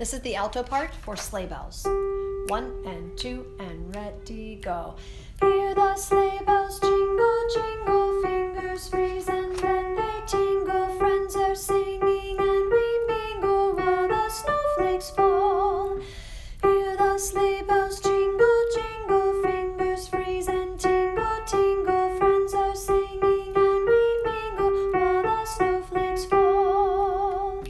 This is the alto part for sleigh bells. 1 and 2 and ready, go. Hear the sleigh bells jingle, jingle, fingers freeze and then they tingle. Friends are singing and we mingle while the snowflakes fall. Hear the sleigh bells jingle, jingle, fingers freeze and tingle, tingle. Friends are singing and we mingle while the snowflakes fall.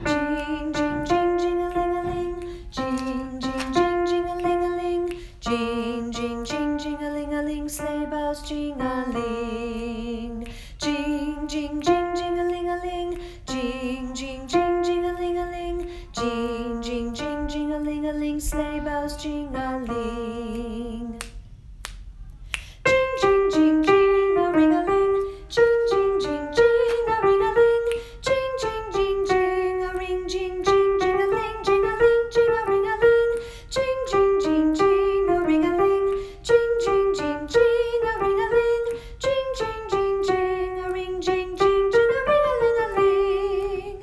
Jing, jing, jing, jing-a-ling-a-ling. Jing, jing, jing, jing-a-ling-a-ling. Jing, jing, jing, jing-a-ling-a-ling. Sleigh bells jing-a-ling. Jing, jing, jing, jing-a-ling-a-ling. Jing, jing, jing, jing-a-ling-a-ling. Jing, jing, jing, jing-a-ling-a-ling. Sleigh bells jing-a-ling. Jing, jing, jing, jing-a-ring-a-ling. Jing, jing, jing, jing-a-ring-a-ling. Jing, jing, jing, jing-a-ring, jing, jing, jing-a-ling, jing-a-ling, jing-a-ring-a-ling. Jing, jing, jing, jing-a-ring-a-ling. Jing, jing, jing, jing-a-ring-a-ling. Jing, jing, jing, jing-a-ring, jing, jing, jing-a-ring-a-ling.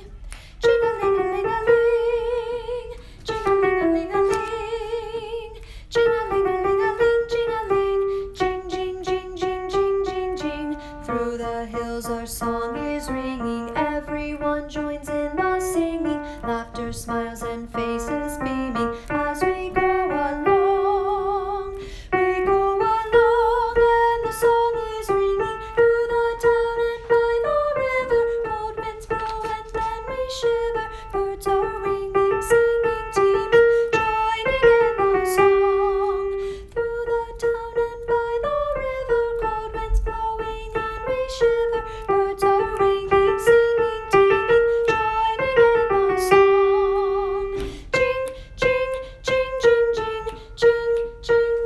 Jing-a-ling-a-ling-a-ling. Jing-a-ling-a-ling-a-ling. Jing-a-ling-a-ling-a-ling, jing-a-ling. Jing, jing, jing, jing, jing, jing, jing. Through the hills our song is ringing. Everyone joins in the singing. Laughter, smiles, and faces beaming as we go along. We go along and the song is ringing through the town and by the river. Cold winds blow and then we shiver. Birds are winging, singing, teeming, joining in the song. Through the town and by the river. Cold winds blowing and we shiver. Birds are winging, singing, teeming, joining in the song. Jing, jing, jing, jing, jing, jing, jing, jing,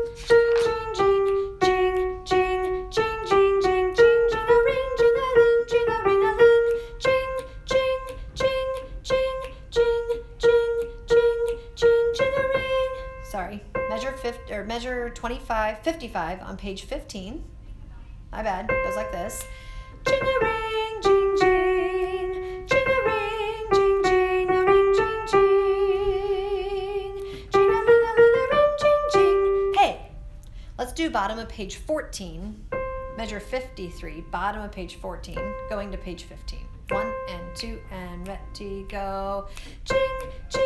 jing, jing, jing, jing, jing, jing, jing, jing-a-ring, jing-a-ling, jing-a-ring-a-ling. Jing, jing, jing, jing, jing, jing, jing, jing, jing-a-ring. Sorry, measure 55 on page 15. My bad, goes like this. Jing-a-ring, jing, jing, jing-a-ring, jing, jing-a-ring, jing, jing, jing-a-ling-a-ling-a-ring, jing, jing. Hey, let's do bottom of page 14, measure 53, bottom of page 14, going to page 15. 1 and 2 and ready, go. Jing, jing.